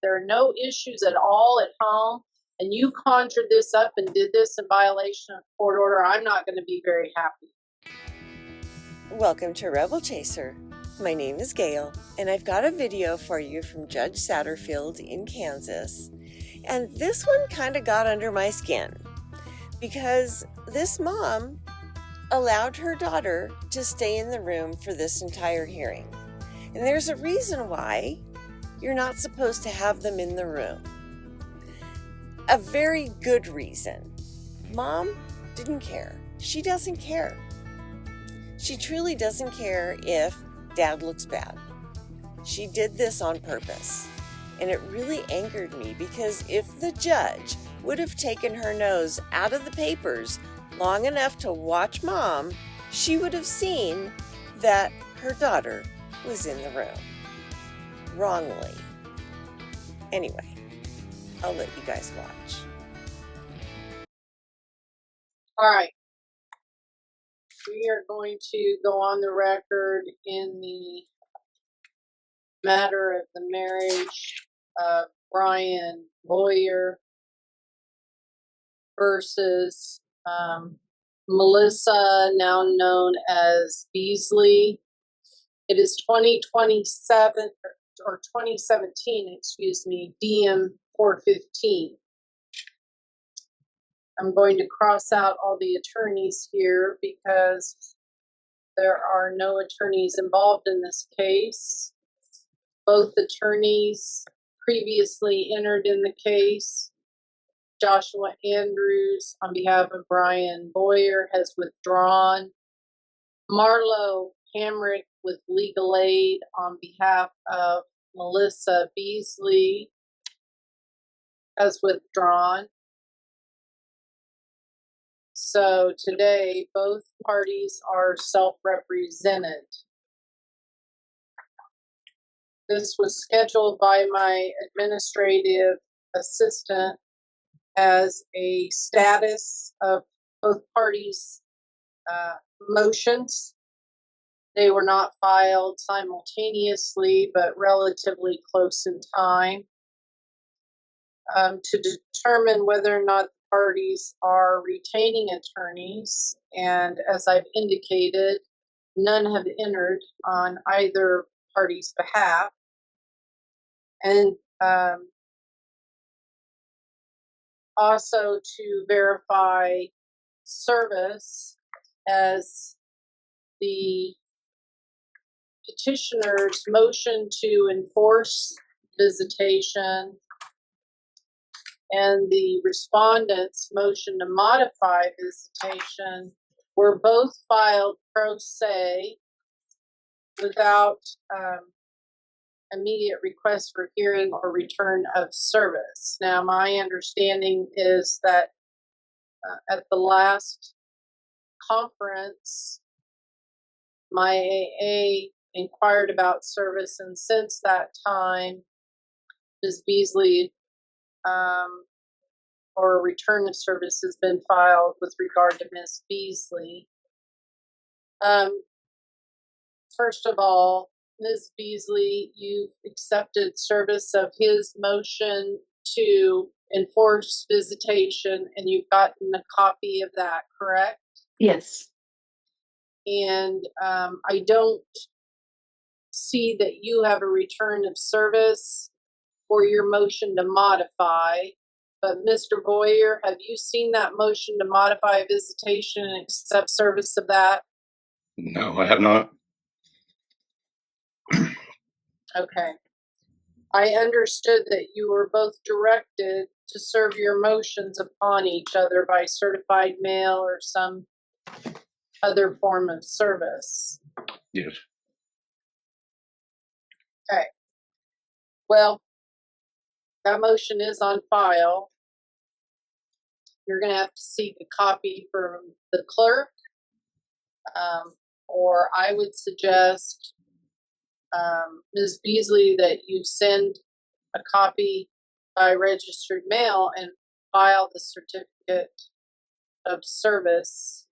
there are no issues at all at home, and you conjured this up and did this in violation of court order, I'm not going to be very happy. Welcome to Rebel Chaser. My name is Gail, and I've got a video for you from Judge Satterfield in Kansas. And this one kind of got under my skin because this mom allowed her daughter to stay in the room for this entire hearing. And there's a reason why you're not supposed to have them in the room. A very good reason. Mom didn't care. She doesn't care. She truly doesn't care if Dad looks bad. She did this on purpose. And it really angered me because if the judge would have taken her nose out of the papers long enough to watch Mom, she would have seen that her daughter was in the room. Wrongly. Anyway, I'll let you guys watch. All right. We are going to go on the record in the matter of the marriage of Brian Boyer versus Melissa, now known as Beasley. It is 2027 or 2017, excuse me, DM 415. I'm going to cross out all the attorneys here because there are no attorneys involved in this case. Both attorneys previously entered in the case. Joshua Andrews, on behalf of Brian Boyer, has withdrawn. Marlo Hamrick, with legal aid on behalf of Melissa Beasley, has withdrawn. So today, both parties are self-represented. This was scheduled by my administrative assistant as a status of both parties' motions. They were not filed simultaneously, but relatively close in time, to determine whether or not the parties are retaining attorneys. And as I've indicated, none have entered on either party's behalf. And also to verify service, as the petitioner's motion to enforce visitation and the respondent's motion to modify visitation were both filed pro se without immediate request for hearing or return of service. Now, my understanding is that at the last conference, my AA inquired about service, and since that time, Ms. Beasley or a return of service has been filed with regard to Ms. Beasley. First of all, Ms. Beasley, you've accepted service of his motion to enforce visitation, and you've gotten a copy of that, correct? Yes. And I don't see that you have a return of service for your motion to modify. But Mr. Boyer, have you seen that motion to modify visitation and accept service of that? No, I have not. Okay. I understood that you were both directed to serve your motions upon each other by certified mail or some other form of service. Yes. Okay. Well, that motion is on file. You're going to have to seek a copy from the clerk, or I would suggest, Ms. Beasley, that you send a copy by registered mail and file the certificate of service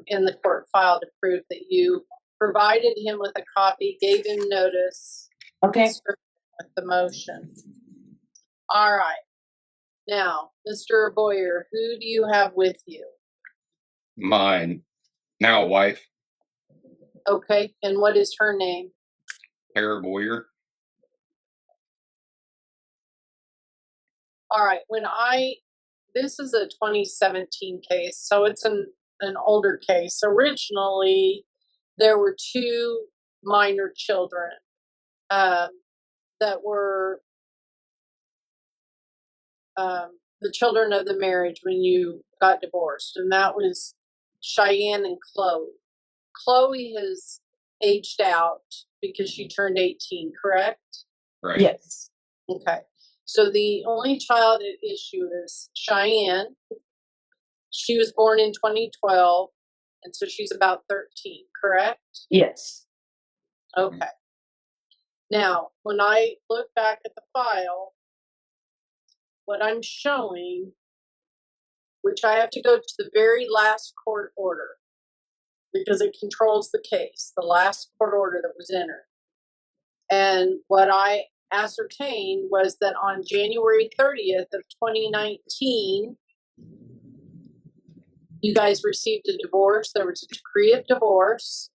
in the court file to prove that you provided him with a copy, gave him notice, Okay. with the motion. All right. Now, Mr. Boyer, who do you have with you? My now wife, Okay, and what is her name? Tara Boyer. All right, this is a 2017 case, so it's an older case. Originally, there were two minor children that were the children of the marriage when you got divorced, and that was Cheyenne and Chloe. Chloe has aged out because she turned 18, correct? Right. Yes. Okay. So the only child at issue is Cheyenne. She was born in 2012, and so she's about 13, correct? Yes. Okay. Now, when I look back at the file, what I'm showing, which I have to go to the very last court order because it controls the case, the last court order that was entered. And what I ascertained was that on January 30th of 2019, you guys received a divorce. There was a decree of divorce.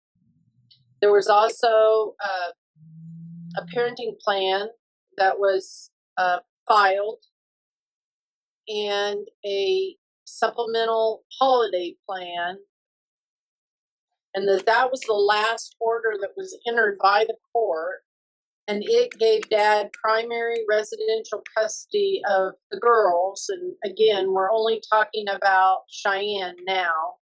There was also a parenting plan that was filed and a supplemental holiday plan, and that was the last order that was entered by the court, and it gave Dad primary residential custody of the girls. And again, we're only talking about Cheyenne now.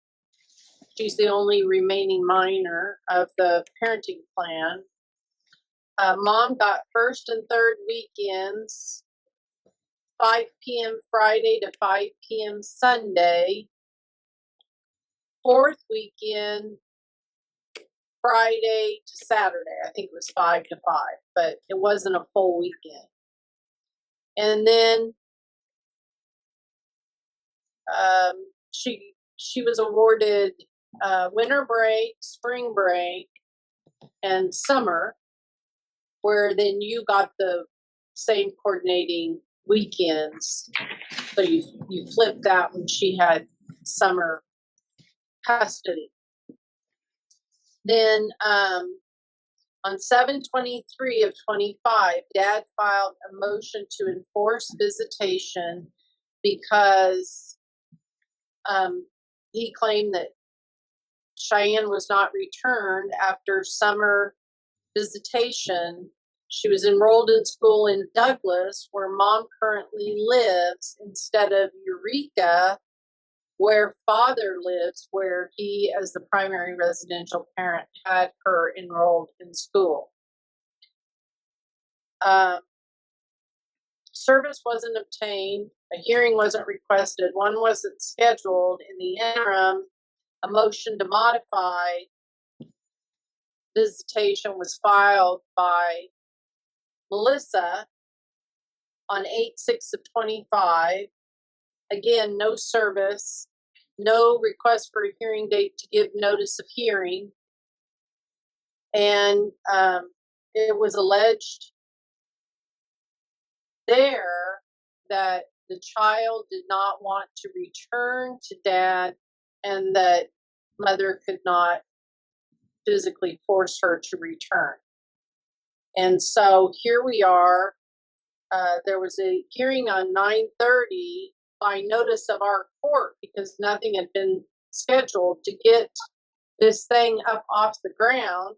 She's the only remaining minor of the parenting plan. Mom got first and third weekends, 5 p.m. Friday to 5 p.m. Sunday. Fourth weekend, Friday to Saturday. I think it was 5 to 5, but it wasn't a full weekend. And then she was awarded winter break, spring break, and summer, where then you got the same coordinating weekends. So you flipped that when she had summer custody. Then on 7/23 of 25, Dad filed a motion to enforce visitation because he claimed that Cheyenne was not returned after summer visitation. She was enrolled in school in Douglas, where Mom currently lives, instead of Eureka, where Father lives, where he, as the primary residential parent, had her enrolled in school. Service wasn't obtained. A hearing wasn't requested. One wasn't scheduled. In the interim, a motion to modify visitation was filed by Melissa on 8/6 of 25. Again, no service, no request for a hearing date to give notice of hearing. And it was alleged there that the child did not want to return to Dad and that Mother could not physically force her to return. And so here we are. There was a hearing on 9/30 by notice of our court because nothing had been scheduled to get this thing up off the ground.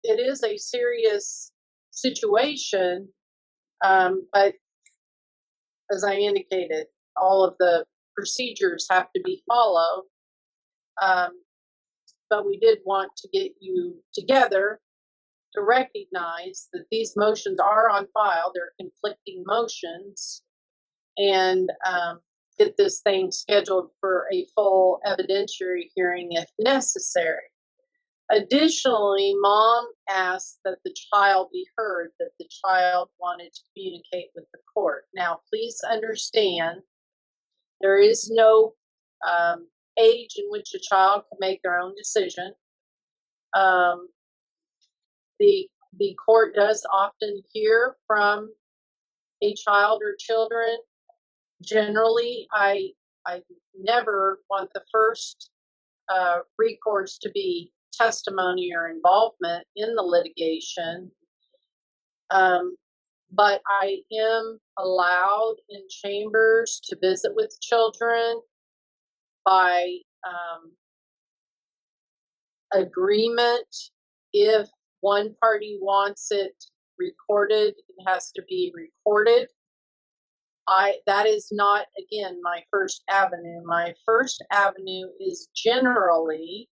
It is a serious situation, but as I indicated, all of the procedures have to be followed. But we did want to get you together to recognize that these motions are on file. They're conflicting motions, and get this thing scheduled for a full evidentiary hearing if necessary. Additionally, Mom asked that the child be heard, that the child wanted to communicate with the court. Now, please understand, there is no age in which a child can make their own decision. The court does often hear from a child or children, generally, I never want the first recourse to be testimony or involvement in the litigation. But I am allowed in chambers to visit with children by agreement. If one party wants it recorded, it has to be recorded. That is not, again, my first avenue. My first avenue is generally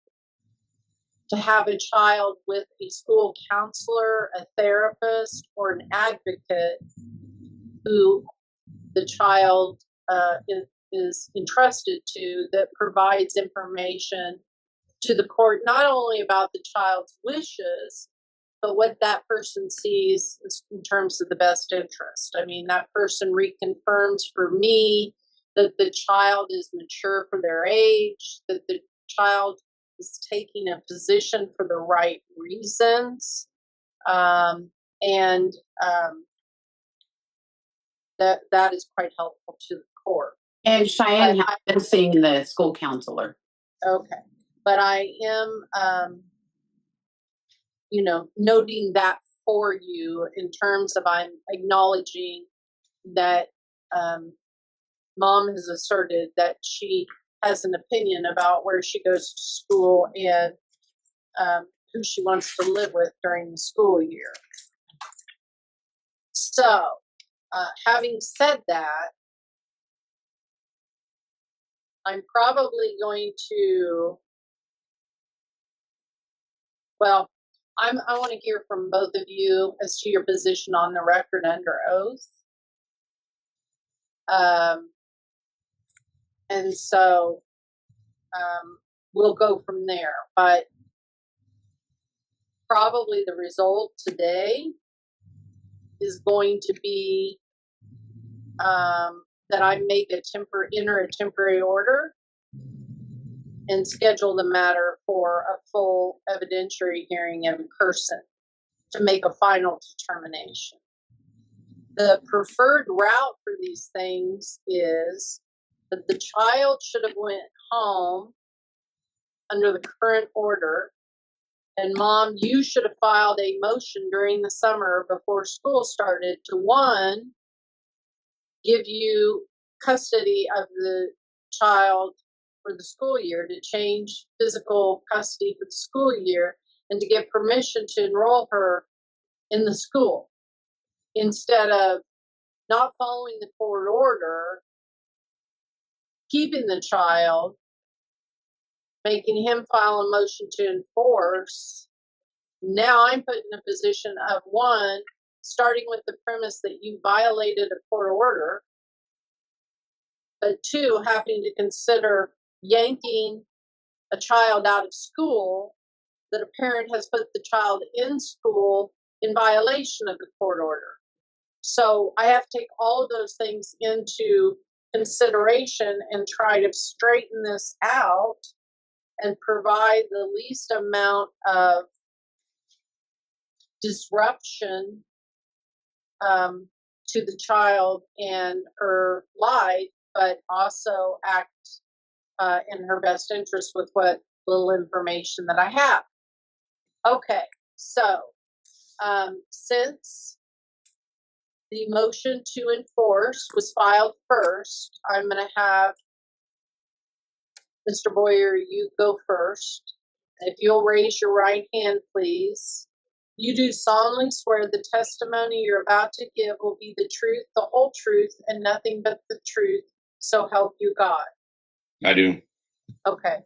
to have a child with a school counselor, a therapist, or an advocate who the child is entrusted to, that provides information to the court, not only about the child's wishes, but what that person sees in terms of the best interest. I mean, that person reconfirms for me that the child is mature for their age, that the child is taking a position for the right reasons, and that is quite helpful to the court. And Cheyenne has been seeing the school counselor. Okay. But I am, noting that for you in terms of I'm acknowledging that mom has asserted that she has an opinion about where she goes to school and who she wants to live with during the school year. So, having said that, I'm probably going to, I want to hear from both of you as to your position on the record under oath. And so we'll go from there. But probably the result today is going to be that I enter a temporary order and schedule the matter for a full evidentiary hearing in person to make a final determination. The preferred route for these things is that the child should have went home under the current order, and mom, you should have filed a motion during the summer before school started to, one, give you custody of the child for the school year, to change physical custody for the school year, and to give permission to enroll her in the school, instead of not following the court order, keeping the child, making him file a motion to enforce. Now I'm put in a position of, one, starting with the premise that you violated a court order, but two, having to consider yanking a child out of school that a parent has put the child in school in violation of the court order. So I have to take all of those things into consideration and try to straighten this out and provide the least amount of disruption to the child and her life, but also act in her best interest with what little information that I have. Okay, so since the motion to enforce was filed first, I'm going to have Mr. Boyer, you go first. If you'll raise your right hand, please. You do solemnly swear the testimony you're about to give will be the truth, the whole truth, and nothing but the truth, so help you God. I do. Okay.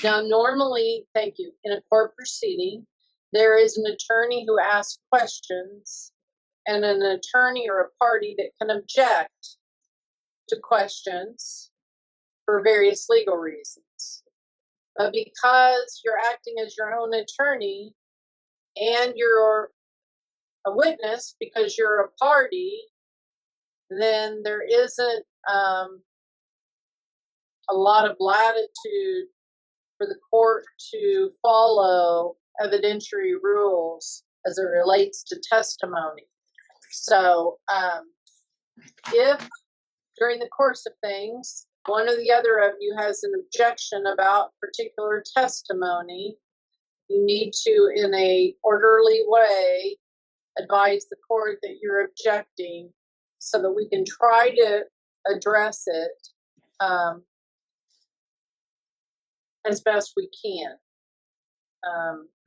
Now, normally, thank you, in a court proceeding, there is an attorney who asks questions and an attorney or a party that can object to questions for various legal reasons. But because you're acting as your own attorney and you're a witness because you're a party, then there isn't a lot of latitude for the court to follow evidentiary rules as it relates to testimony. So If during the course of things, one or the other of you has an objection about particular testimony, you need to, in a orderly way, advise the court that you're objecting so that we can try to address it as best we can,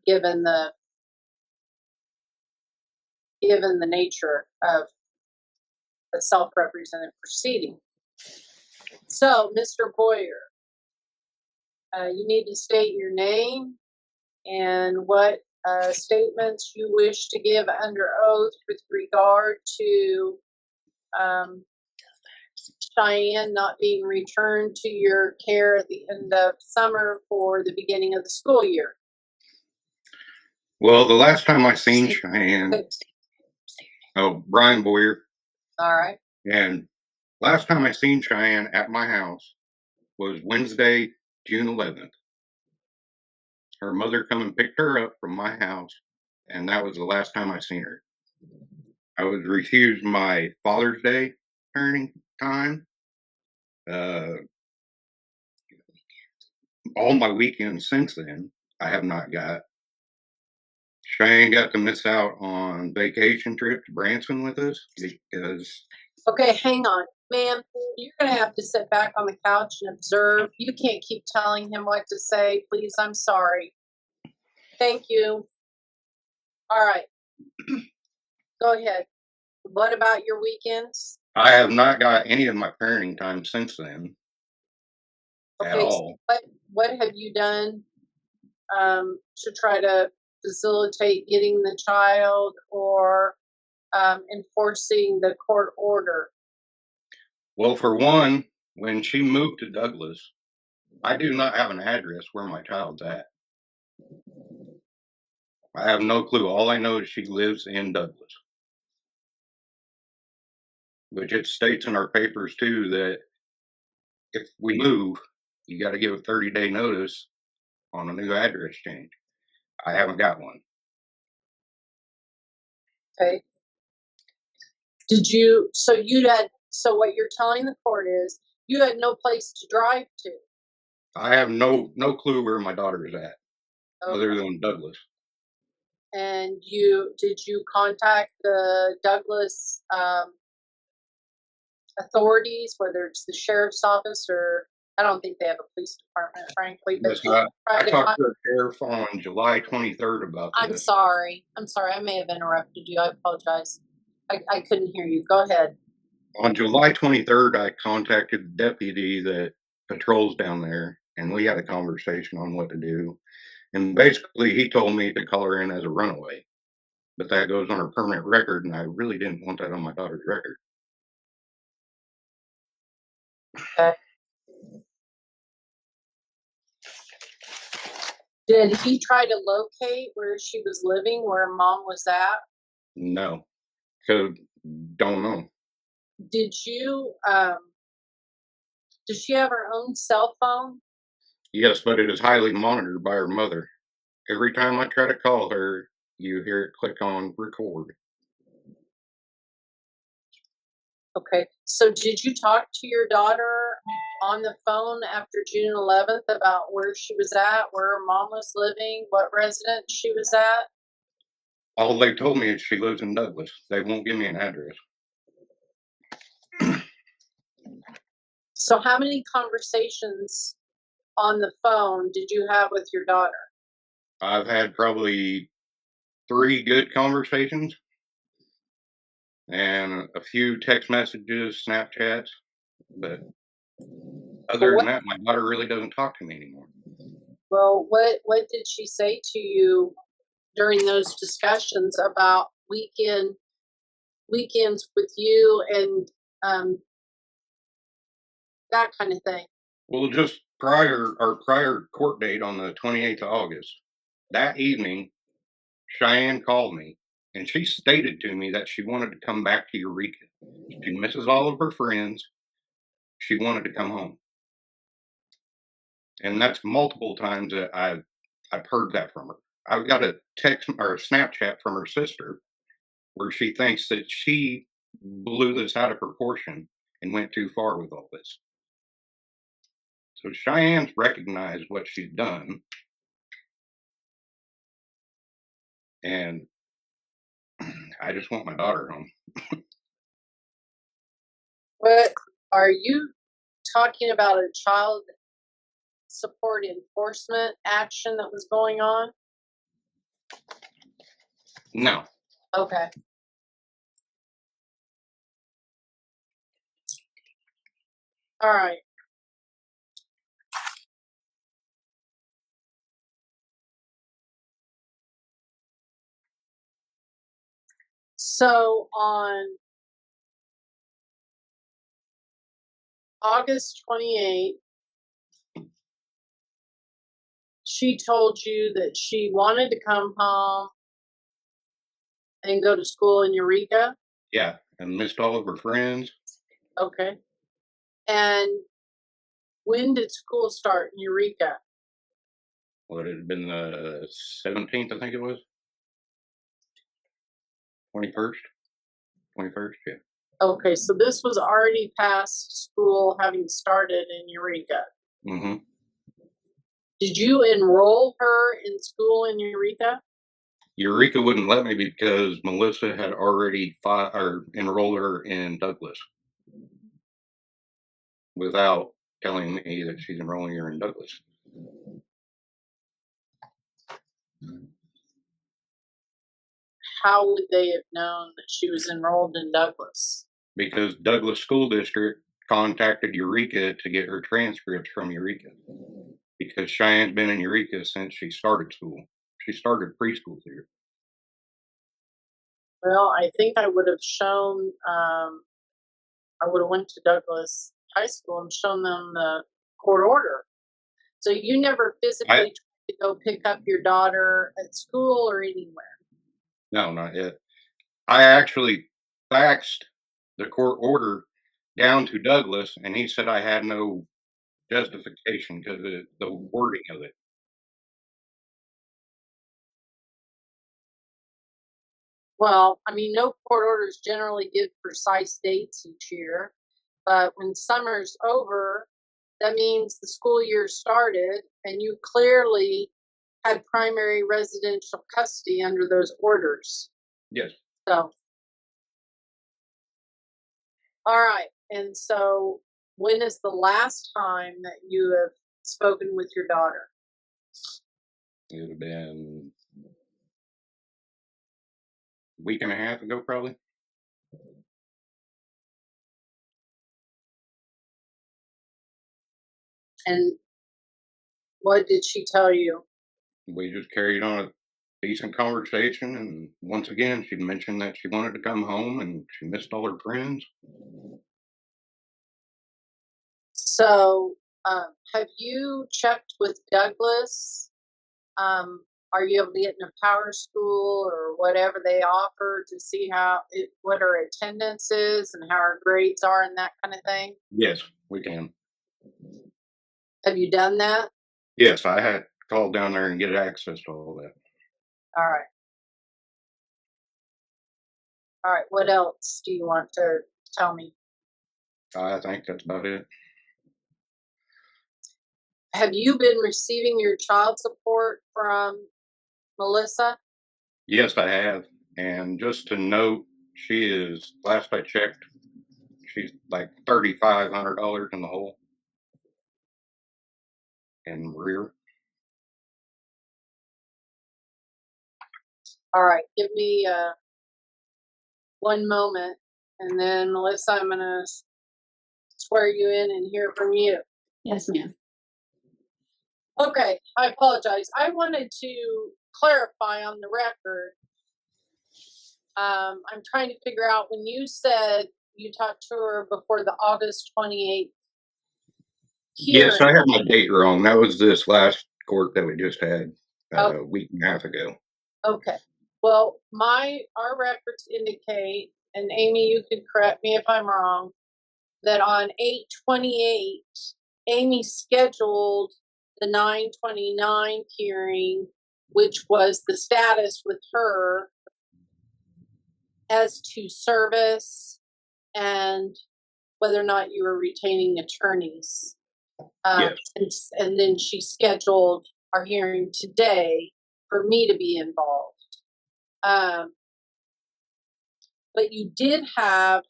given the nature of a self-represented proceeding. So, Mr. Boyer, you need to state your name and what statements you wish to give under oath with regard to Cheyenne not being returned to your care at the end of summer for the beginning of the school year. Well, the last time I seen Cheyenne, Brian Boyer, All right. and last time I seen Cheyenne at my house was Wednesday, June 11th. Her mother come and picked her up from my house, and that was the last time I seen her. I was refused my Father's Day turning time. All my weekends since then, I have not got. Cheyenne got to miss out on vacation trip to Branson with us because. Okay, hang on. Ma'am, you're going to have to sit back on the couch and observe. You can't keep telling him what to say. Please, I'm sorry. Thank you. All right. Go ahead. What about your weekends? I have not got any of my parenting time since then at all. What have you done to try to facilitate getting the child or enforcing the court order? Well, for one, when she moved to Douglas, I do not have an address where my child's at. I have no clue. All I know is she lives in Douglas, which it states in our papers too that if we move, you got to give a 30-day notice on a new address change. I haven't got one. Okay. So what you're telling the court is you had no place to drive to. I have no clue where my daughter is at, other Okay. than Douglas. And did you contact the Douglas authorities, whether it's the sheriff's office or I don't think they have a police department, frankly. But Yes, I talked to the sheriff on July 23rd about this. I'm sorry. I may have interrupted you. I apologize. I couldn't hear you. Go ahead. On July 23rd, I contacted the deputy that patrols down there, and we had a conversation on what to do. And basically, he told me to call her in as a runaway, but that goes on her permanent record, and I really didn't want that on my daughter's record. Okay. Did he try to locate where she was living, where mom was at? No, because don't know. Did you, does she have her own cell phone? Yes, but it is highly monitored by her mother. Every time I try to call her, you hear it click on record. Okay. So did you talk to your daughter on the phone after June 11th about where she was at, where her mom was living, what residence she was at? All they told me is she lives in Douglas. They won't give me an address. So how many conversations on the phone did you have with your daughter? I've had probably 3 good conversations and a few text messages, Snapchats, but other than that, my daughter really doesn't talk to me anymore. Well, what did she say to you during those discussions about weekends with you and that kind of thing? Well, just our prior court date on the 28th of August, that evening, Cheyenne called me and she stated to me that she wanted to come back to Eureka. She misses all of her friends. She wanted to come home. And that's multiple times that I've heard that from her. I've got a text or a Snapchat from her sister where she thinks that she blew this out of proportion and went too far with all this. So Cheyenne's recognized what she's done, and I just want my daughter home. What are you talking about? A child support enforcement action that was going on? No. Okay. All right. So on August 28th, she told you that she wanted to come home and go to school in Eureka? Yeah, and missed all of her friends. Okay. And when did school start in Eureka? Well, it had been the 17th, I think it was. 21st? 21st, yeah. Okay, so this was already past school having started in Eureka. Mm-hmm. Did you enroll her in school in Eureka? Eureka wouldn't let me because Melissa had already enrolled her in Douglas without telling me that she's enrolling her in Douglas. How would they have known that she was enrolled in Douglas? Because Douglas School District contacted Eureka to get her transcripts from Eureka. Because Cheyenne's been in Eureka since she started school. She started preschool here. Well, I think I would have shown, I would have went to Douglas High School and shown them the court order. So you never physically tried to go pick up your daughter at school or anywhere? No, not yet. I actually faxed the court order down to Douglas, and he said I had no justification because of the wording of it. Well, I mean, no court orders generally give precise dates each year, but when summer's over, that means the school year started and you clearly had primary residential custody under those orders. Yes. So, all right. And so, when is the last time that you have spoken with your daughter? It would have been a week and a half ago, probably. And what did she tell you? We just carried on a decent conversation, and once again, she mentioned that she wanted to come home and she missed all her friends. So, have you checked with Douglas? Are you able to get in a power school or whatever they offer to see what her attendance is and how her grades are and that kind of thing? Yes, we can. Have you done that? Yes, I had called down there and get access to all that. All right. All right. What else do you want to tell me? I think that's about it. Have you been receiving your child support from Melissa? Yes, I have. And just to note, she is, last I checked, she's like $3,500 in the hole in rear. All right. Give me one moment. And then, Melissa, I'm going to swear you in and hear from you. Yes, ma'am. Okay, I apologize. I wanted to clarify on the record. I'm trying to figure out when you said you talked to her before the August 28th hearing. Yes, I had my date wrong. That was this last court that we just had a week and a half ago. Okay. Well, our records indicate, and Amy, you can correct me if I'm wrong, that on 8/28, Amy scheduled the 9/29 hearing, which was the status with her as to service and whether or not you were retaining attorneys. Yes. And then she scheduled our hearing today for me to be involved. But you did have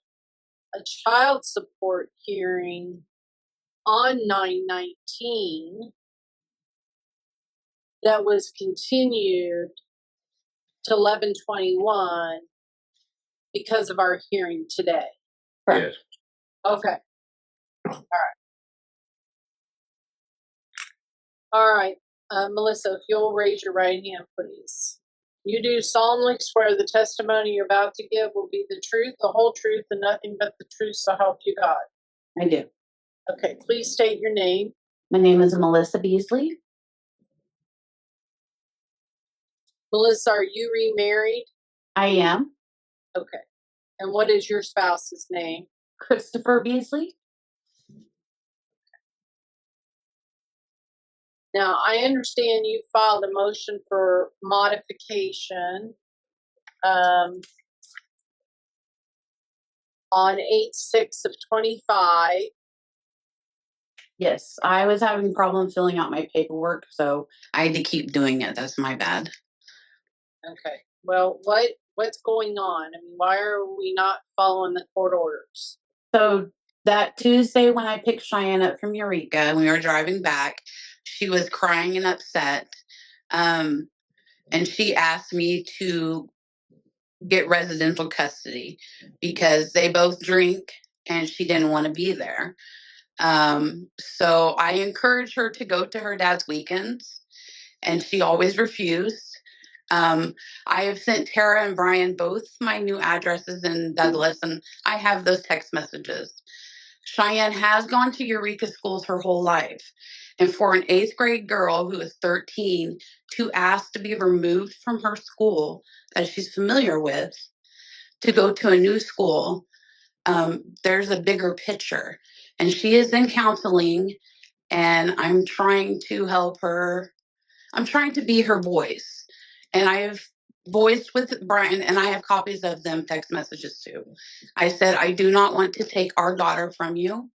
a child support hearing on 9/19 that was continued to 11/21 because of our hearing today. Yes. Okay. All right. Melissa, if you'll raise your right hand, please. You do solemnly swear the testimony you're about to give will be the truth, the whole truth, and nothing but the truth, so help you God. I do. Okay, please state your name. My name is Melissa Beasley. Melissa, are you remarried? I am. Okay. And what is your spouse's name? Christopher Beasley. Now, I understand you filed a motion for modification on 8/6/25. Yes, I was having problems filling out my paperwork, so I had to keep doing it. That's my bad. Okay. Well, what's going on? I mean, why are we not following the court orders? So that Tuesday when I picked Cheyenne up from Eureka and we were driving back, she was crying and upset. And she asked me to get residential custody because they both drink and she didn't want to be there. So I encouraged her to go to her dad's weekends, and she always refused. I have sent Tara and Brian both my new addresses in Douglas, and I have those text messages. Cheyenne has gone to Eureka schools her whole life. And for an 8th grade girl who is 13 to ask to be removed from her school that she's familiar with to go to a new school, there's a bigger picture. And she is in counseling, and I'm trying to help her. I'm trying to be her voice. And I have voiced with Brian, and I have copies of them text messages too. I said, I do not want to take our daughter from you.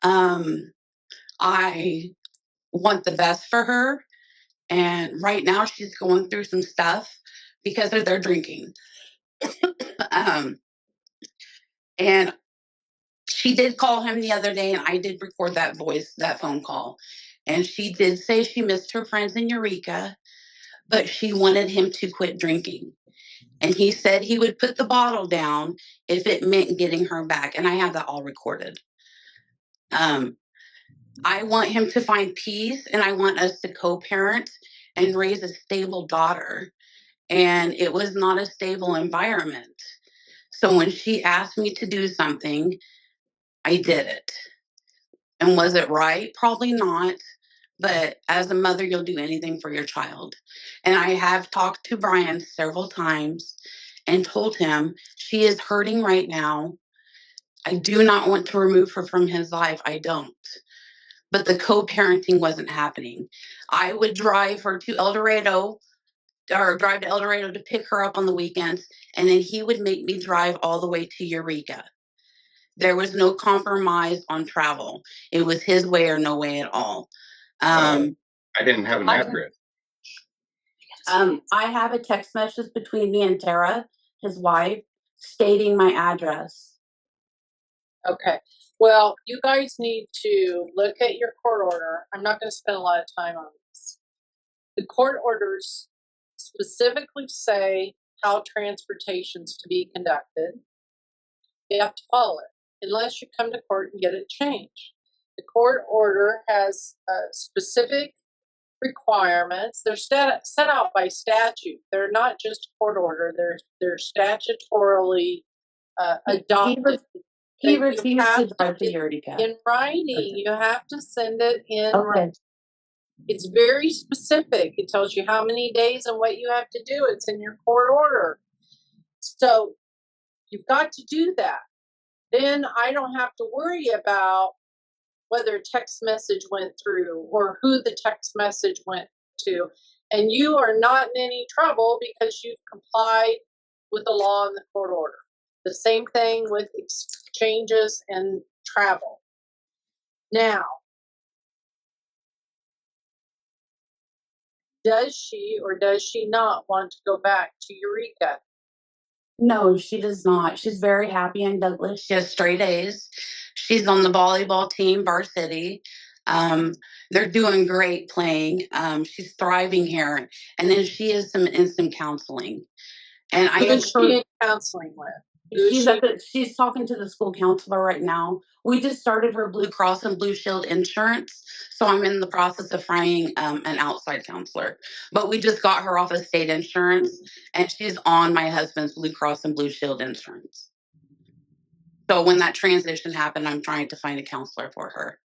I want the best for her. And right now she's going through some stuff because of their drinking. And she did call him the other day, and I did record that phone call. And she did say she missed her friends in Eureka, but she wanted him to quit drinking. And he said he would put the bottle down if it meant getting her back. And I have that all recorded. I want him to find peace, and I want us to co-parent and raise a stable daughter. And it was not a stable environment. So when she asked me to do something, I did it. And was it right? Probably not. But as a mother, you'll do anything for your child. And I have talked to Brian several times and told him she is hurting right now. I do not want to remove her from his life. I don't. But the co-parenting wasn't happening. I would drive her to El Dorado, or drive to El Dorado to pick her up on the weekends, and then he would make me drive all the way to Eureka. There was no compromise on travel. It was his way or no way at all. I didn't have an address. I have a text message between me and Tara, his wife, stating my address. Okay. Well, you guys need to look at your court order. I'm not going to spend a lot of time on this. The court orders specifically say how transportation's to be conducted. You have to follow it, unless you come to court and get it changed. The court order has specific requirements. They're set out by statute. They're not just court order. They're statutorily adopted. He refused to drive to Eureka. In writing, you have to send it in. Okay. It's very specific. It tells you how many days and what you have to do. It's in your court order. So you've got to do that. Then I don't have to worry about whether a text message went through or who the text message went to. And you are not in any trouble because you've complied with the law and the court order. The same thing with exchanges and travel. Now, does she or does she not want to go back to Eureka? No, she does not. She's very happy in Douglas. She has straight A's. She's on the volleyball team, varsity. They're doing great playing. She's thriving here. And then she is in some counseling. And Who is she in counseling with? She's talking to the school counselor right now. We just started her Blue Cross and Blue Shield insurance, so I'm in the process of finding an outside counselor. But we just got her off of state insurance, and she's on my husband's Blue Cross and Blue Shield insurance. So when that transition happened, I'm trying to find a counselor for her.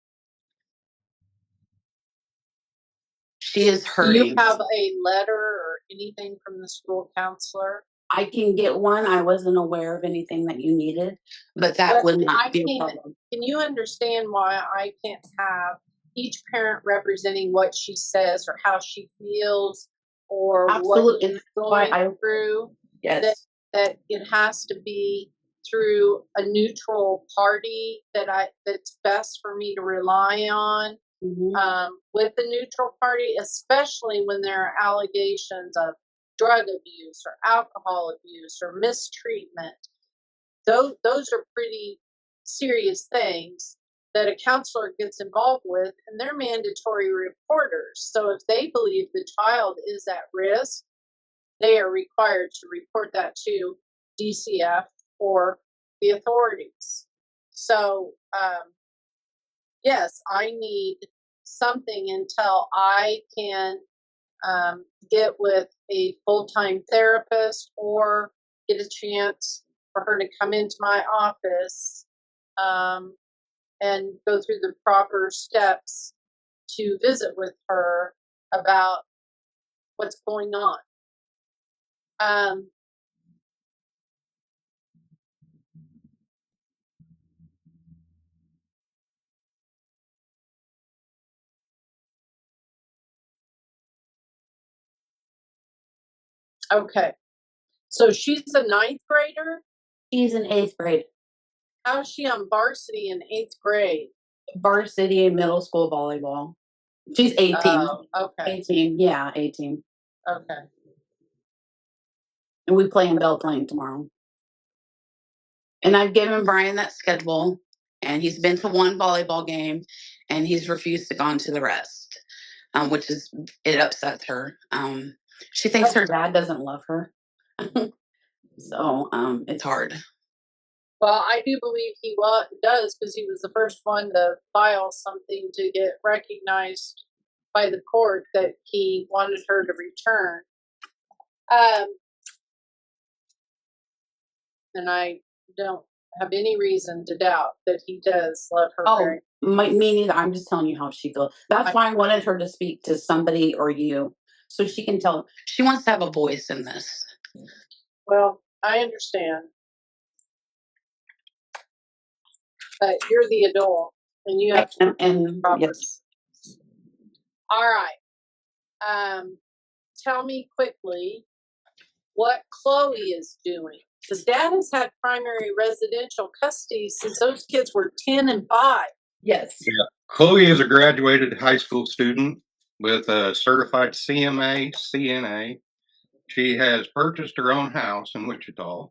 She is hurting. Do you have a letter or anything from the school counselor? I can get one. I wasn't aware of anything that you needed, but that would not be a problem. Can you understand why I can't have each parent representing what she says or how she feels or what she's going through? Yes. That it has to be through a neutral party that's best for me to rely on. Mm-hmm. With the neutral party, especially when there are allegations of drug abuse or alcohol abuse or mistreatment. Those are pretty serious things that a counselor gets involved with, and they're mandatory reporters. So if they believe the child is at risk, they are required to report that to DCF or the authorities. So, yes, I need something until I can get with a full-time therapist or get a chance for her to come into my office and go through the proper steps to visit with her about what's going on. Okay. So she's a 9th grader? She's in 8th grade. How is she on varsity in 8th grade? Varsity and middle school volleyball. She's 18. Oh, okay. 18. Yeah, 18. Okay. And we play in Belle Plaine tomorrow. And I've given Brian that schedule, and he's been to one volleyball game, and he's refused to go on to the rest, which it upsets her. She thinks her dad doesn't love her. So it's hard. Well, I do believe he does, because he was the first one to file something to get recognized by the court that he wanted her to return. And I don't have any reason to doubt that he does love her. Oh, me neither. I'm just telling you how she feels. That's why I wanted her to speak to somebody or you, so she can tell. She wants to have a voice in this. Well, I understand. But you're the adult, and you have to. Yes. All right. Tell me quickly what Chloe is doing. Because Dad has had primary residential custody since those kids were 10 and 5. Yes. Yeah. Chloe is a graduated high school student with a certified CMA, CNA. She has purchased her own house in Wichita.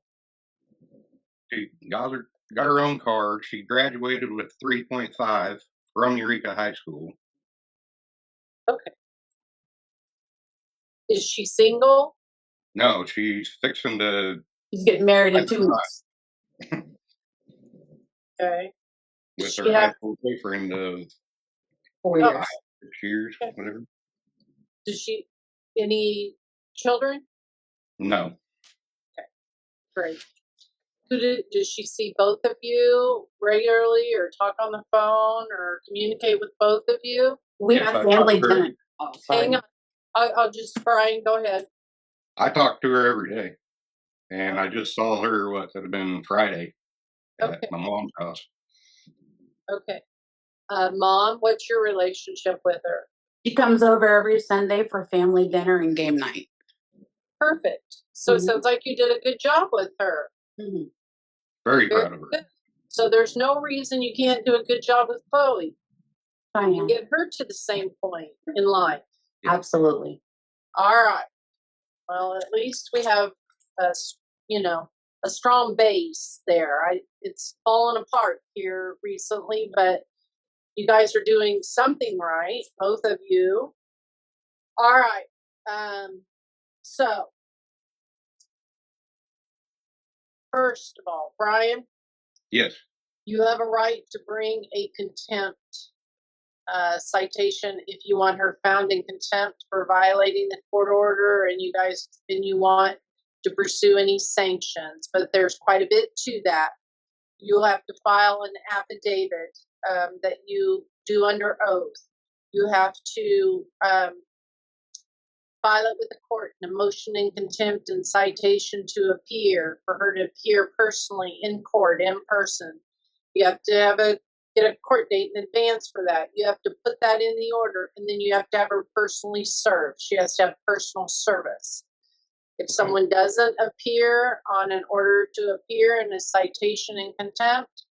She got her own car. She graduated with 3.5 from Eureka High School. Okay. Is she single? No, she's fixing to. She's getting married in 2 months. Okay. With her high school boyfriend of 4 years. 6 years, whatever. Does she any children? No. Okay. Great. Does she see both of you regularly, or talk on the phone, or communicate with both of you? We have family dinner. Hang on. I'll just, Brian, go ahead. I talk to her every day. And I just saw her, that had been Friday at my mom's house. Okay. Mom, what's your relationship with her? She comes over every Sunday for family dinner and game night. Perfect. So It sounds like you did a good job with her. Mm-hmm. Very Very proud of her. good. So there's no reason you can't do a good job with Chloe. I You am. get her to the same point in life. Absolutely. All right. Well, at least we have a a strong base there. It's fallen apart here recently, but you guys are doing something right, both of you. All right. So first of all, Brian, Yes. you have a right to bring a contempt citation if you want her found in contempt for violating the court order, and you want to pursue any sanctions. But there's quite a bit to that. You'll have to file an affidavit that you do under oath. You have to file it with the court in a motion in contempt and citation to appear, for her to appear personally in court, in person. You have to get a court date in advance for that. You have to put that in the order, and then you have to have her personally served. She has to have personal service. If someone doesn't appear on an order to appear in a citation in contempt,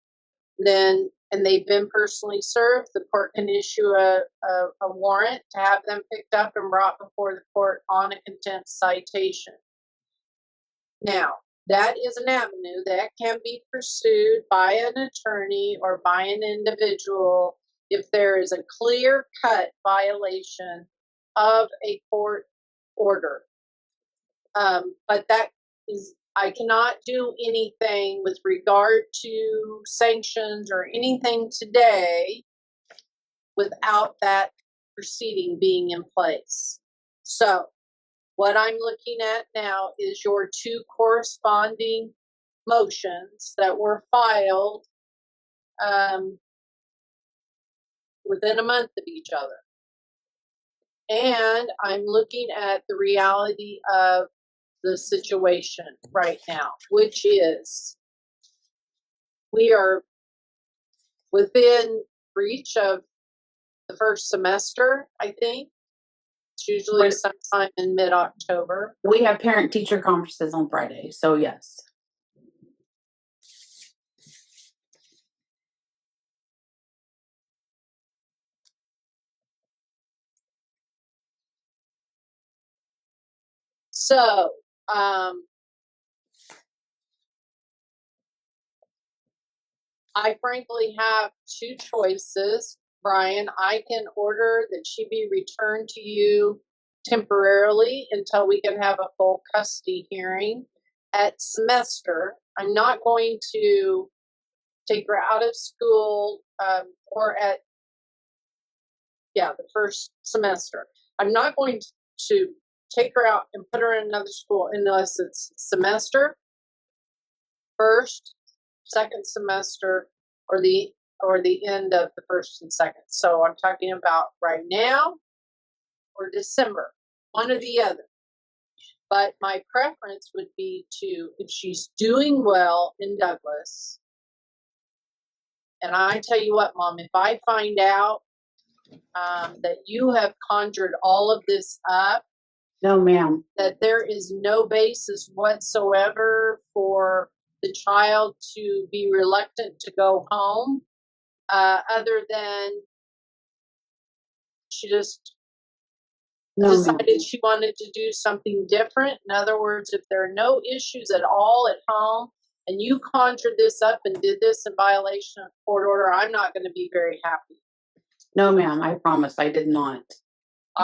then and they've been personally served, the court can issue a warrant to have them picked up and brought before the court on a contempt citation. Now, that is an avenue that can be pursued by an attorney or by an individual if there is a clear-cut violation of a court order. But I cannot do anything with regard to sanctions or anything today without that proceeding being in place. So what I'm looking at now is your two corresponding motions that were filed within a month of each other. And I'm looking at the reality of the situation right now, which is we are within reach of the first semester, I think. It's usually sometime in mid-October. We have parent-teacher conferences on Friday, so yes. So, I frankly have two choices, Brian. I can order that she be returned to you temporarily until we can have a full custody hearing at semester. I'm not going to take her out of school or at the first semester. I'm not going to take her out and put her in another school unless it's semester, first, second semester, or the end of the first and second. So I'm talking about right now or December, one or the other. But my preference would be if she's doing well in Douglas, and I tell you what, Mom, if I find out that you have conjured all of this up, no, ma'am, that there is no basis whatsoever for the child to be reluctant to go home, other than she just decided she wanted to do something different. In other words, if there are no issues at all at home and you conjured this up and did this in violation of court order, I'm not going to be very happy. No, ma'am, I promise I did not.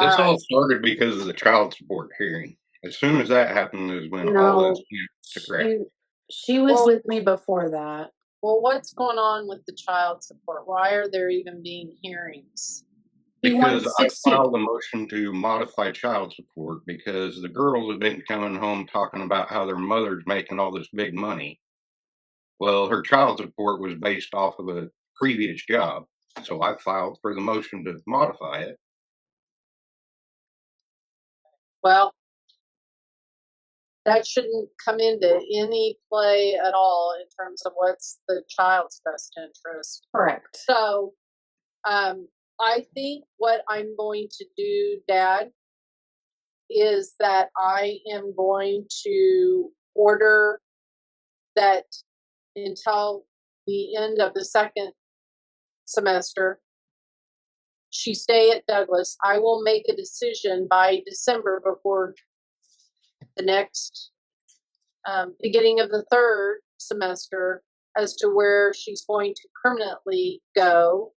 This all started because of the child support hearing. As soon as that happened is when all this went to crap. She was with me before that. Well, what's going on with the child support? Why are there even being hearings? Because I filed a motion to modify child support because the girls have been coming home talking about how their mother's making all this big money. Well, her child support was based off of a previous job. So I filed for the motion to modify it. Well, that shouldn't come into any play at all in terms of what's the child's best interest. Correct. So, I think what I'm going to do, Dad, is that I am going to order that until the end of the second semester. She stay at Douglas. I will make a decision by December before the next beginning of the third semester as to where she's going to permanently go.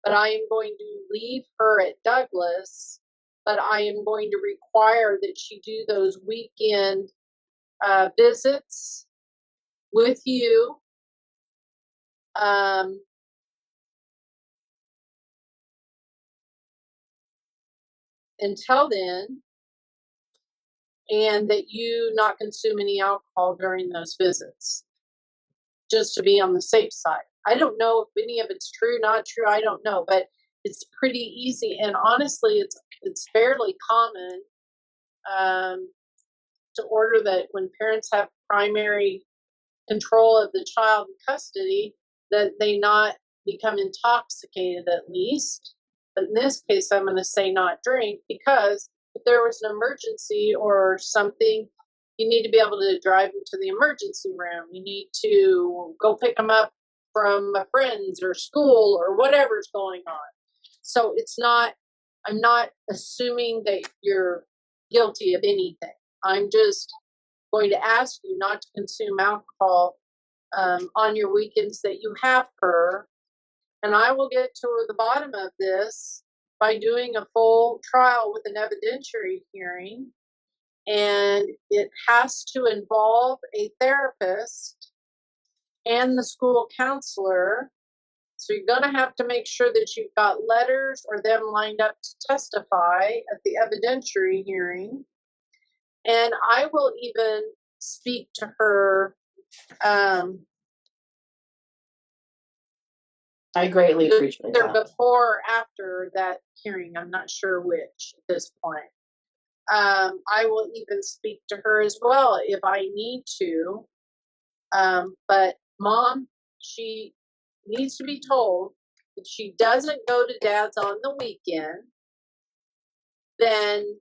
But I am going to leave her at Douglas, but I am going to require that she do those weekend visits with you. Until then, and that you not consume any alcohol during those visits, just to be on the safe side. I don't know if any of it's true, not true, I don't know, but it's pretty easy, and honestly, it's fairly common to order that when parents have primary control of the child in custody, that they not become intoxicated at least. But in this case, I'm going to say not drink, because if there was an emergency or something, you need to be able to drive them to the emergency room. You need to go pick them up from friends or school or whatever's going on. So I'm not assuming that you're guilty of anything. I'm just going to ask you not to consume alcohol on your weekends that you have her. And I will get to the bottom of this by doing a full trial with an evidentiary hearing. And it has to involve a therapist and the school counselor. So you're going to have to make sure that you've got letters or them lined up to testify at the evidentiary hearing. And I will even speak to her. I greatly appreciate either that. before or after that hearing. I'm not sure which at this point. I will even speak to her as well if I need to. But Mom, she needs to be told if she doesn't go to Dad's on the weekend, then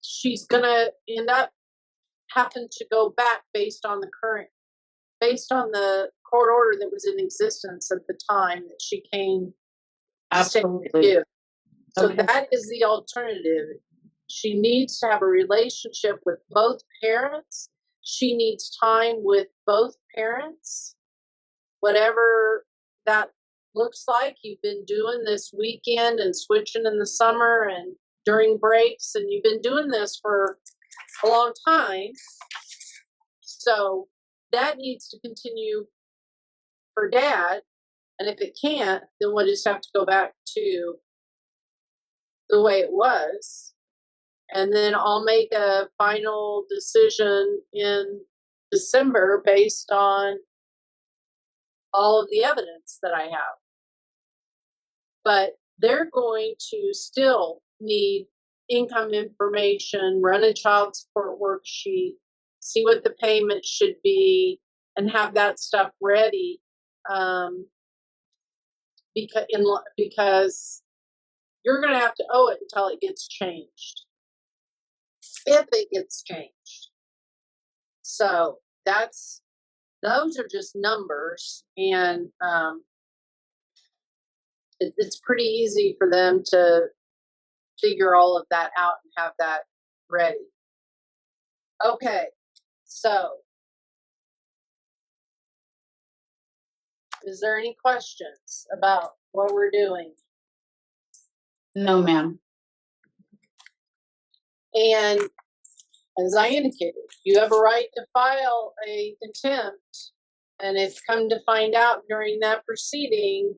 she's going to end up having to go back based on the court order that was in existence at the time that she came to stay with you. So that is the alternative. She needs to have a relationship with both parents. She needs time with both parents. Whatever that looks like, you've been doing this weekend and switching in the summer and during breaks, and you've been doing this for a long time. So that needs to continue for Dad. And if it can't, then we'll just have to go back to the way it was. And then I'll make a final decision in December based on all of the evidence that I have. But they're going to still need income information, run a child support worksheet, see what the payment should be, and have that stuff ready. Because you're going to have to owe it until it gets changed. If it gets changed. So those are just numbers, and it's pretty easy for them to figure all of that out and have that ready. Okay, so is there any questions about what we're doing? No, ma'am. And as I indicated, you have a right to file a contempt. And if come to find out during that proceeding,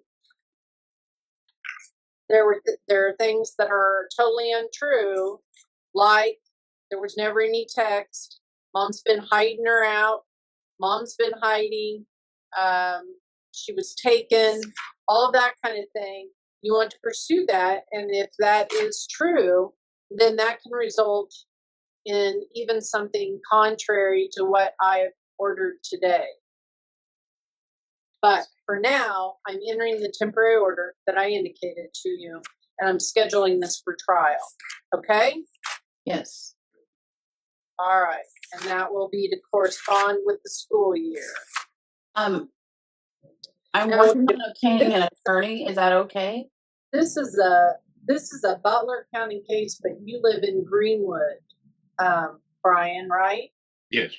there are things that are totally untrue, like there was never any text. Mom's been hiding her out. Mom's been hiding. She was taken. All of that kind of thing. You want to pursue that, and if that is true, then that can result in even something contrary to what I have ordered today. But for now, I'm entering the temporary order that I indicated to you, and I'm scheduling this for trial. Okay? Yes. All right, and that will be to correspond with the school year. I'm Now, working on obtaining an attorney. Is that okay? This is a Butler County case, but you live in Greenwood, Brian, right? Yes.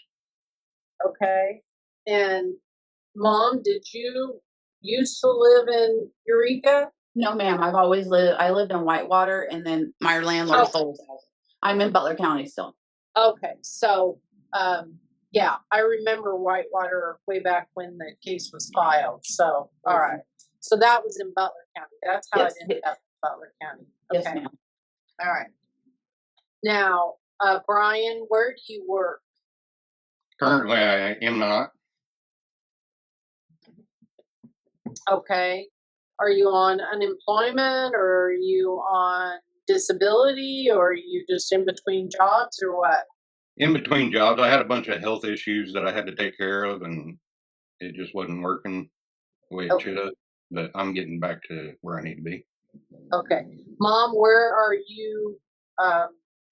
Okay. And Mom, did you used to live in Eureka? No, ma'am. I lived in Whitewater, and then my landlord sold the house. I'm in Butler County still. Okay, so yeah, I remember Whitewater way back when the case was filed. So all right, so that was in Butler County. That's how Yes. it ended up in Butler County. Okay. Yes, ma'am. All right. Now, Brian, where do you work? Currently, I am not. Okay. Are you on unemployment, or are you on disability, or are you just in between jobs, or what? In between jobs, I had a bunch of health issues that I had to take care of, and it just wasn't working the way it should have. But I'm getting back to where I need to be. Okay. Mom, where are you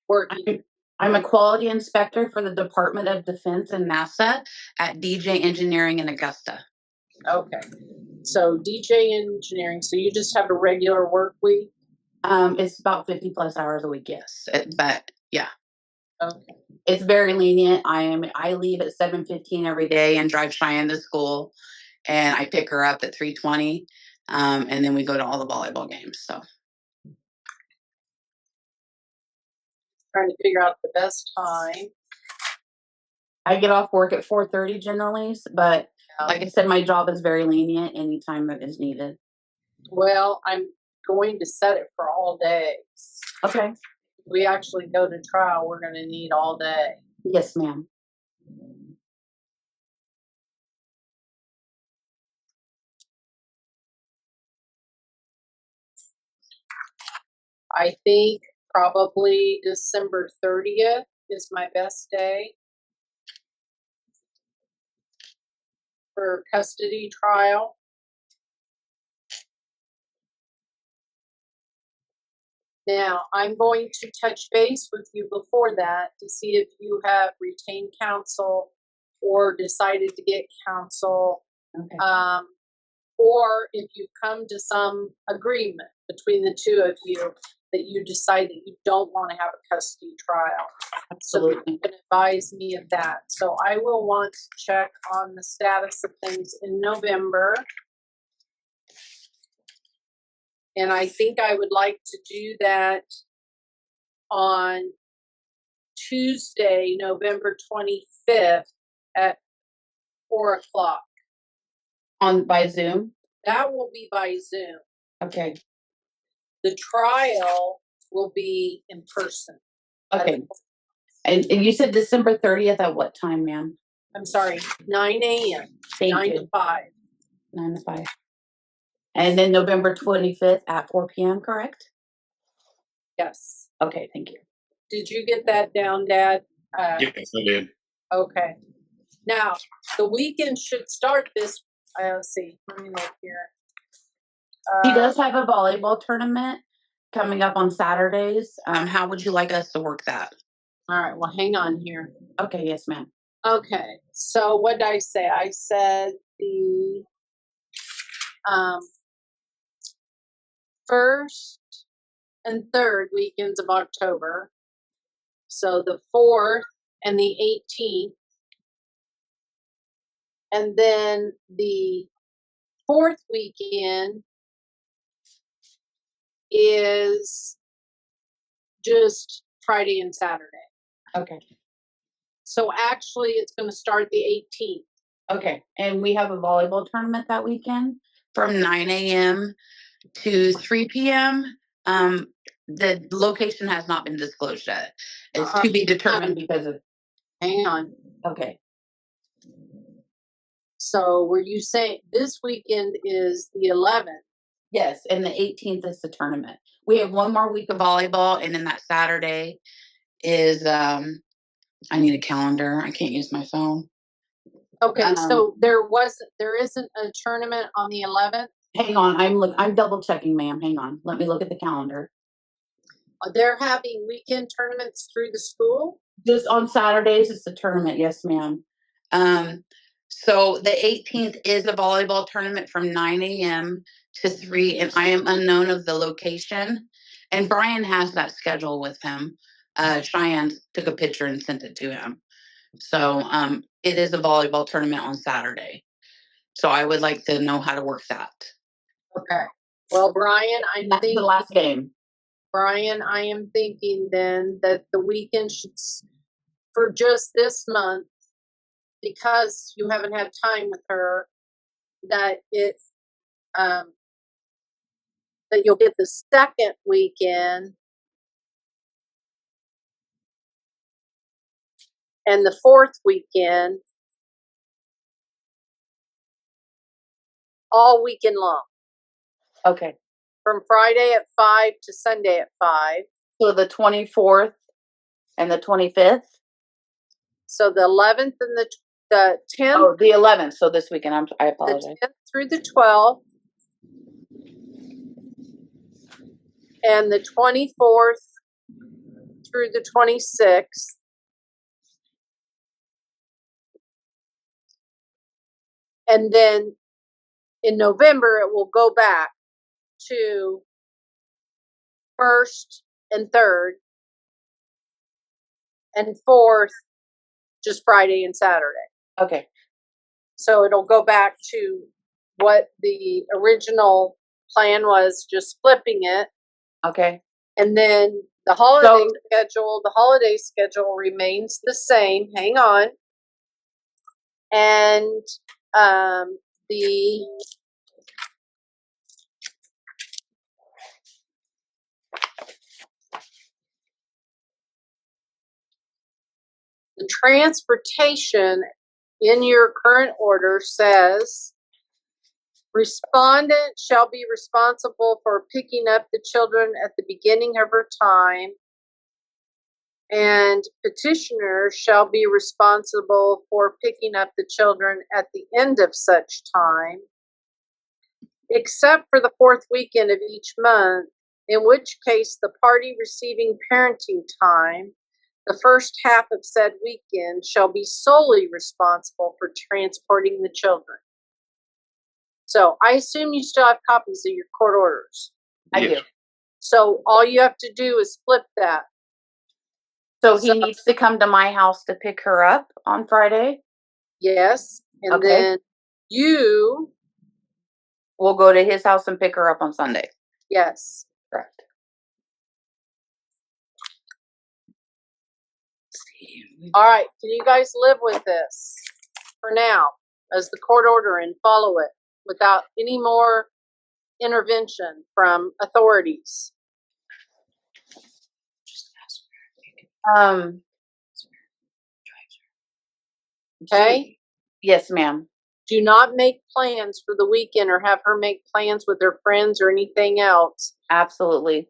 working? I'm a quality inspector for the Department of Defense and NASA at DJ Engineering in Augusta. Okay. So DJ Engineering, so you just have a regular work week? It's about 50 plus hours a week, yes. But yeah. Okay. It's very lenient. I leave at 7:15 every day and drive Cheyenne to school, and I pick her up at 3:20. And then we go to all the volleyball games. So Trying to figure out the best time. I get off work at 4:30 generally, but like I said, my job is very lenient anytime that is needed. Well, I'm going to set it for all day. Okay. If we actually go to trial, we're going to need all day. Yes, ma'am. I think probably December 30th is my best day for custody trial. Now, I'm going to touch base with you before that to see if you have retained counsel or decided to get counsel, Okay. or if you've come to some agreement between the two of you that you decide that you don't want to have a custody trial. Absolutely. So you can advise me of that. So I will want to check on the status of things in November. And I think I would like to do that on Tuesday, November 25th at 4:00. By Zoom? That will be by Zoom. Okay. The trial will be in person. Okay. And you said December 30th at what time, ma'am? I'm sorry, 9 a.m. Thank 9 you. to 5. 9 to 5. And then November 25th at 4 p.m., correct? Yes. Okay, thank you. Did you get that down, Dad? Yes, I did. Okay. Now, the weekend should start this. Let's see. Let me look here. He does have a volleyball tournament coming up on Saturdays. How would you like us to work that? All right. Well, hang on here. Okay, yes, ma'am. Okay. So what did I say? I said the first and third weekends of October. So the 4th and the 18th. And then the 4th weekend is just Friday and Saturday. Okay. So actually, it's going to start the 18th. Okay. And we have a volleyball tournament that weekend from 9 a.m. to 3 p.m. The location has not been disclosed yet. It's to be determined because of. Hang on. Okay. So were you saying this weekend is the 11th? Yes, and the 18th is the tournament. We have one more week of volleyball, and then that Saturday is I need a calendar. I can't use my phone. Okay, so there isn't a tournament on the 11th? Hang on, I'm double checking, ma'am. Hang on. Let me look at the calendar. They're having weekend tournaments through the school? Just on Saturdays, it's the tournament. Yes, ma'am. So the 18th is a volleyball tournament from 9 a.m. to 3, and I am unknown of the location. And Brian has that schedule with him. Cheyenne took a picture and sent it to him. So it is a volleyball tournament on Saturday. So I would like to know how to work that. Okay. Well, Brian, That's the last game. Brian, I am thinking then that the weekend should, for just this month, because you haven't had time with her, that that you'll get the second weekend and the fourth weekend all weekend long. Okay. From Friday at 5 to Sunday at 5. So the 24th and the 25th? So the 11th and the 10th. Oh, the 11th. So this weekend. I apologize. The 10th through the 12th. And the 24th through the 26th. And then in November, it will go back to 1st and 3rd, and 4th, just Friday and Saturday. Okay. So it'll go back to what the original plan was, just flipping it. Okay. And then the holiday schedule remains the same. Hang on. And the transportation in your current order says respondent shall be responsible for picking up the children at the beginning of her time, and petitioner shall be responsible for picking up the children at the end of such time, except for the fourth weekend of each month, in which case the party receiving parenting time the first half of said weekend shall be solely responsible for transporting the children. So I assume you still have copies of your court orders. I do. So all you have to do is flip that. So he needs to come to my house to pick her up on Friday? Yes. And Okay. then you will go to his house and pick her up on Sunday. Yes. Correct. All right. Can you guys live with this for now as the court order and follow it without any more intervention from authorities? Okay. Yes, ma'am. Do not make plans for the weekend or have her make plans with her friends or anything else. Absolutely.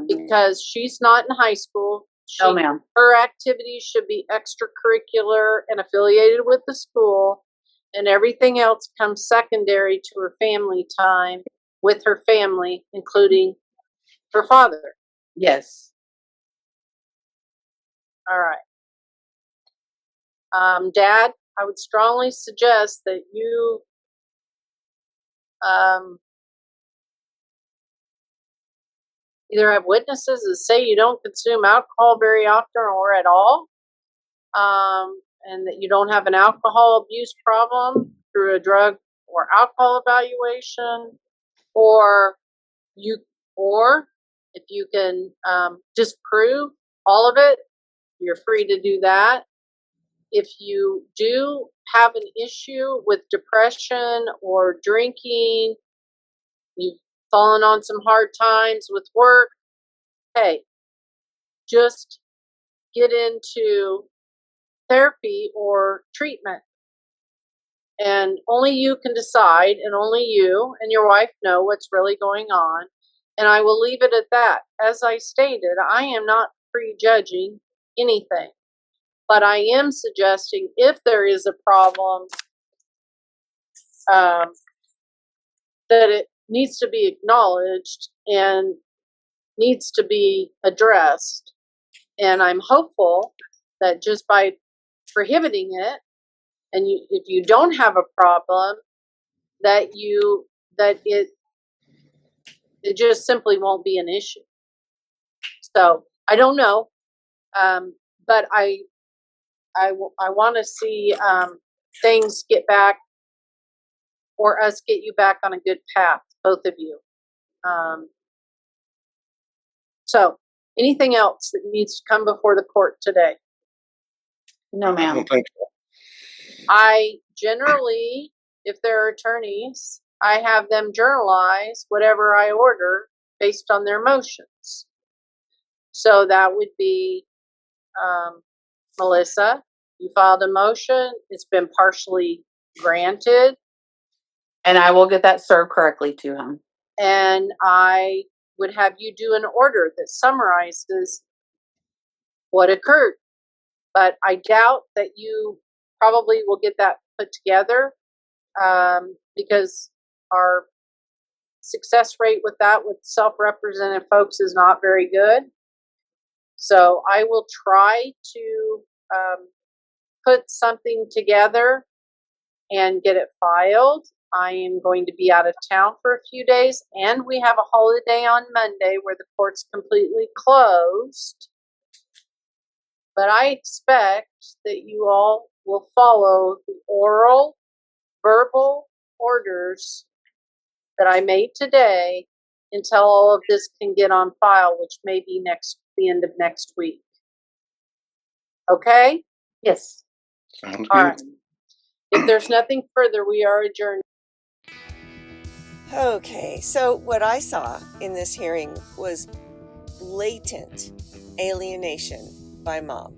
Because she's not in high school. No, ma'am. Her activities should be extracurricular and affiliated with the school, and everything else comes secondary to her family time with her family, including her father. Yes. All right. Dad, I would strongly suggest that you either have witnesses that say you don't consume alcohol very often or at all, and that you don't have an alcohol abuse problem through a drug or alcohol evaluation, or if you can disprove all of it, you're free to do that. If you do have an issue with depression or drinking, you've fallen on some hard times with work, hey, just get into therapy or treatment. And only you can decide, and only you and your wife know what's really going on. And I will leave it at that. As I stated, I am not prejudging anything. But I am suggesting if there is a problem, that it needs to be acknowledged and needs to be addressed. And I'm hopeful that just by prohibiting it, and if you don't have a problem, that it just simply won't be an issue. So I don't know, but I want to see things get back, or us get you back on a good path, both of you. So anything else that needs to come before the court today? No, I ma'am. don't think so. I generally, if there are attorneys, I have them journalize whatever I order based on their motions. So that would be, Melissa, you filed a motion, it's been partially granted, And I will get that served correctly to him. and I would have you do an order that summarizes what occurred. But I doubt that you probably will get that put together, because our success rate with that with self-represented folks is not very good. So I will try to put something together and get it filed. I am going to be out of town for a few days, and we have a holiday on Monday where the court's completely closed. But I expect that you all will follow the oral, verbal orders that I made today until all of this can get on file, which may be the end of next week. Okay? Yes. Sounds All good. right. If there's nothing further, we are adjourned. Okay, so what I saw in this hearing was blatant alienation by mom.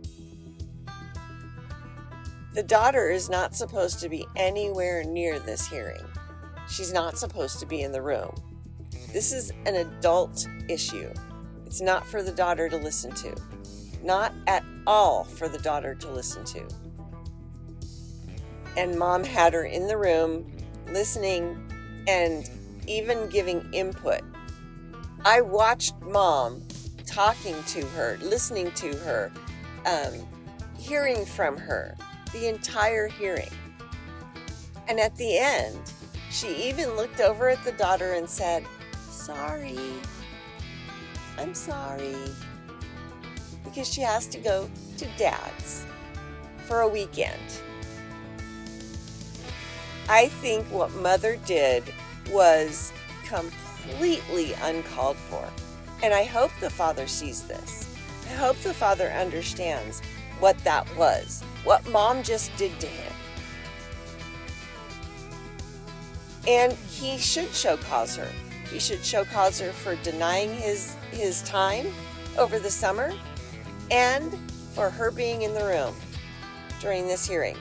The daughter is not supposed to be anywhere near this hearing. She's not supposed to be in the room. This is an adult issue. It's not for the daughter to listen to. Not at all for the daughter to listen to. And mom had her in the room, listening and even giving input. I watched mom talking to her, listening to her, hearing from her the entire hearing. And at the end, she even looked over at the daughter and said, "Sorry, I'm sorry," because she has to go to dad's for a weekend. I think what mother did was completely uncalled for. And I hope the father sees this. I hope the father understands what that was, what mom just did to him. And he should show cause her. He should show cause her for denying his time over the summer and for her being in the room during this hearing.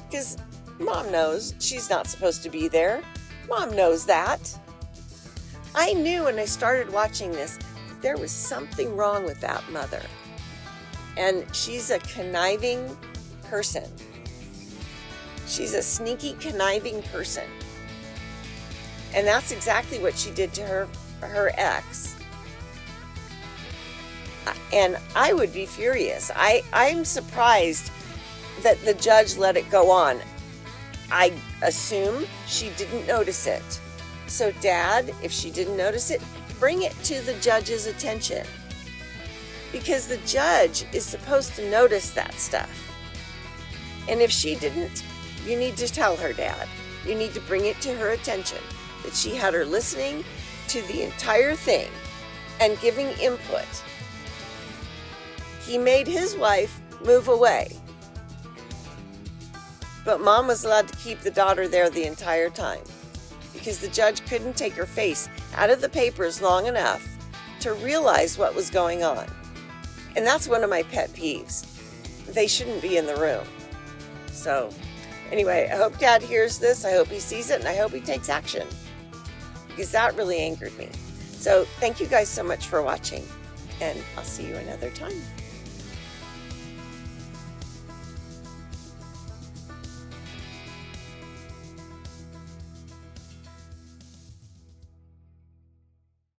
Because mom knows she's not supposed to be there. Mom knows that. I knew when I started watching this that there was something wrong with that mother. And she's a conniving person. She's a sneaky, conniving person. And that's exactly what she did to her ex. And I would be furious. I'm surprised that the judge let it go on. I assume she didn't notice it. So, Dad, if she didn't notice it, bring it to the judge's attention. Because the judge is supposed to notice that stuff. And if she didn't, you need to tell her, Dad. You need to bring it to her attention that she had her listening to the entire thing and giving input. He made his wife move away. But mom was allowed to keep the daughter there the entire time because the judge couldn't take her face out of the papers long enough to realize what was going on. And that's one of my pet peeves. They shouldn't be in the room. So anyway, I hope Dad hears this. I hope he sees it, and I hope he takes action because that really angered me. So thank you guys so much for watching, and I'll see you another time.